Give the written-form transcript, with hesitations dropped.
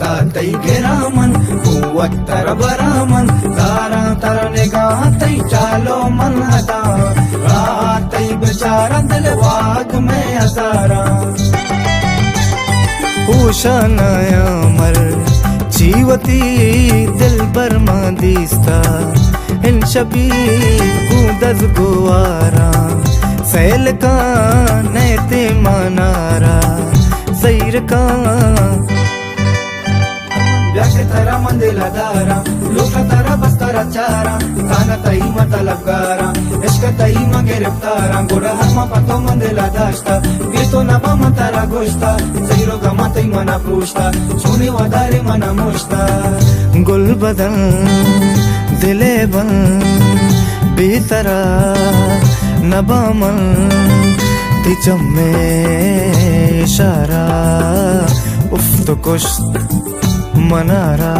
आता तई गिरामन कुवत तर बरामन तारा तर निगाह तई चालो मन अता रात तई बेचारा दिल वाग में अतारा उशानाया मर जीवती दिल बरमा दिसता इन शबी कूदज गुवारा सैल का नैते मनारा सैर का व्याके तरा मंदिला दारा लोक तरा बस्तरा चारा ताना तई मतलब गारा इश्क तई म गिरफ्तारा गोड़ा हमा पतो मंदिला दास्ता गीतो ना बम तारा गोश्ता सैरो गमा तई मना पूछता सोने वदारे मना मुश्ता गुल बदन दिले बन बेतरा नबामन तिचम्मे इशारा उफ तो कुछ मनारा।